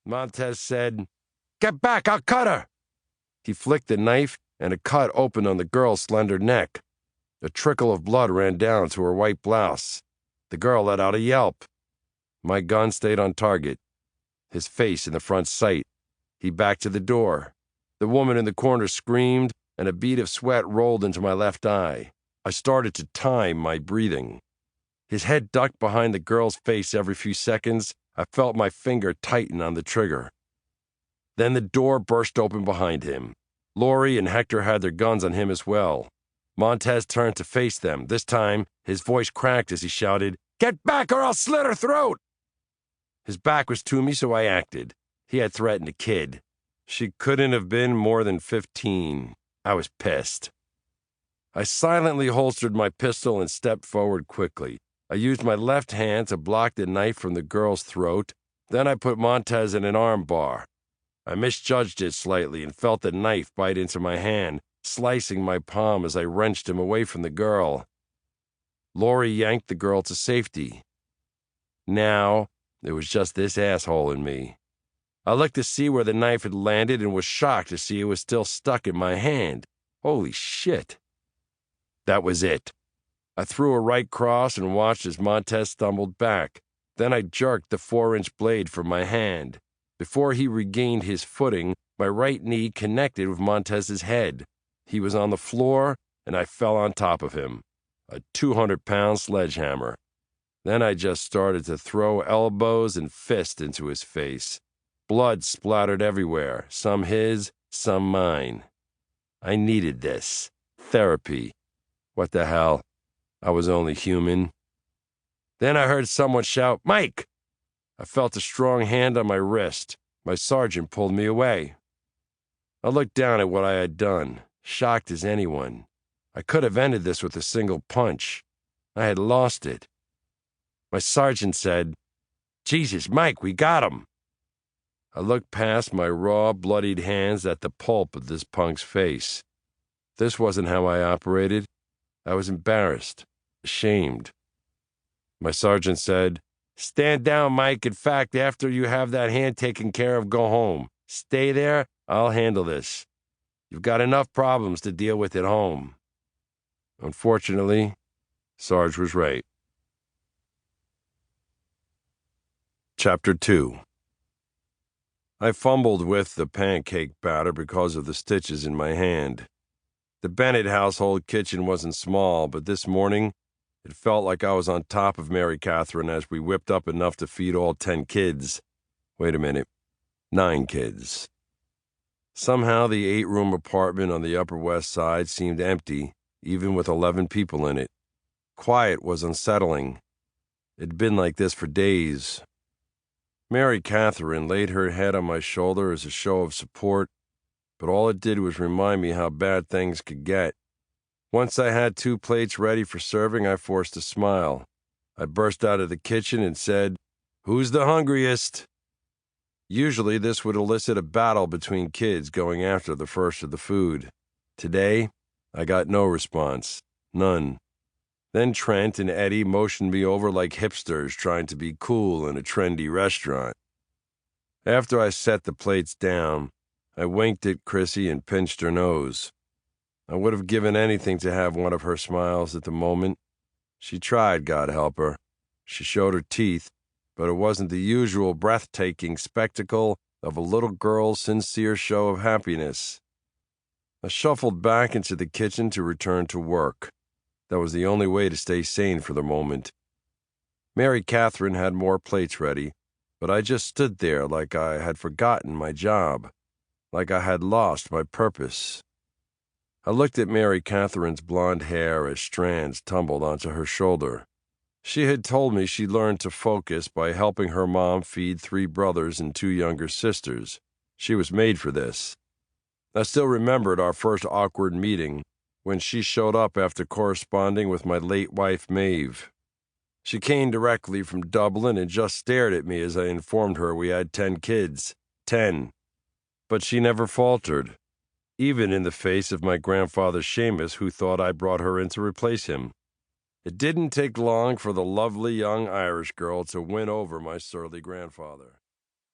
Montez said, "Get back, I'll cut her." He flicked the knife, and a cut opened on the girl's slender neck. A trickle of blood ran down to her white blouse. The girl let out a yelp. My gun stayed on target, his face in the front sight. He backed to the door. The woman in the corner screamed, and a bead of sweat rolled into my left eye. I started to time my breathing. His head ducked behind the girl's face every few seconds. I felt my finger tighten on the trigger. Then the door burst open behind him. Lori and Hector had their guns on him as well. Montez turned to face them. This time, his voice cracked as he shouted, "Get back or I'll slit her throat!" His back was to me, so I acted. He had threatened a kid. She couldn't have been more than 15. I was pissed. I silently holstered my pistol and stepped forward quickly. I used my left hand to block the knife from the girl's throat. Then I put Montez in an arm bar. I misjudged it slightly and felt the knife bite into my hand, slicing my palm as I wrenched him away from the girl. Lori yanked the girl to safety. Now, it was just this asshole and me. I looked to see where the knife had landed and was shocked to see it was still stuck in my hand. Holy shit. That was it. I threw a right cross and watched as Montez stumbled back. Then I jerked the 4-inch blade from my hand. Before he regained his footing, my right knee connected with Montez's head. He was on the floor, and I fell on top of him. A 200-pound sledgehammer. Then I just started to throw elbows and fists into his face. Blood splattered everywhere, some his, some mine. I needed this. Therapy. What the hell? I was only human. Then I heard someone shout, "Mike!" I felt a strong hand on my wrist. My sergeant pulled me away. I looked down at what I had done, shocked as anyone. I could have ended this with a single punch. I had lost it. My sergeant said, "Jesus, Mike, we got him." I looked past my raw, bloodied hands at the pulp of this punk's face. This wasn't how I operated. I was embarrassed, ashamed. My sergeant said, "Stand down, Mike. In fact, after you have that hand taken care of, go home. Stay there. I'll handle this. You've got enough problems to deal with at home." Unfortunately, Sarge was right. Chapter 2. I fumbled with the pancake batter because of the stitches in my hand. The Bennett household kitchen wasn't small, but this morning it felt like I was on top of Mary Catherine as we whipped up enough to feed all 10 kids. Wait a minute, 9 kids. Somehow the 8-room apartment on the Upper West Side seemed empty, even with 11 people in it. Quiet was unsettling. It'd been like this for days. Mary Catherine laid her head on my shoulder as a show of support, but all it did was remind me how bad things could get. Once I had 2 plates ready for serving, I forced a smile. I burst out of the kitchen and said, "Who's the hungriest?" Usually this would elicit a battle between kids going after the first of the food. Today, I got no response. None. Then Trent and Eddie motioned me over like hipsters trying to be cool in a trendy restaurant. After I set the plates down, I winked at Chrissy and pinched her nose. I would have given anything to have one of her smiles at the moment. She tried, God help her. She showed her teeth, but it wasn't the usual breathtaking spectacle of a little girl's sincere show of happiness. I shuffled back into the kitchen to return to work. That was the only way to stay sane for the moment. Mary Catherine had more plates ready, but I just stood there like I had forgotten my job, like I had lost my purpose. I looked at Mary Catherine's blonde hair as strands tumbled onto her shoulder. She had told me she learned to focus by helping her mom feed 3 brothers and 2 younger sisters. She was made for this. I still remembered our first awkward meeting, when she showed up after corresponding with my late wife, Maeve. She came directly from Dublin and just stared at me as I informed her we had 10 kids. 10. But she never faltered, even in the face of my grandfather Seamus, who thought I brought her in to replace him. It didn't take long for the lovely young Irish girl to win over my surly grandfather.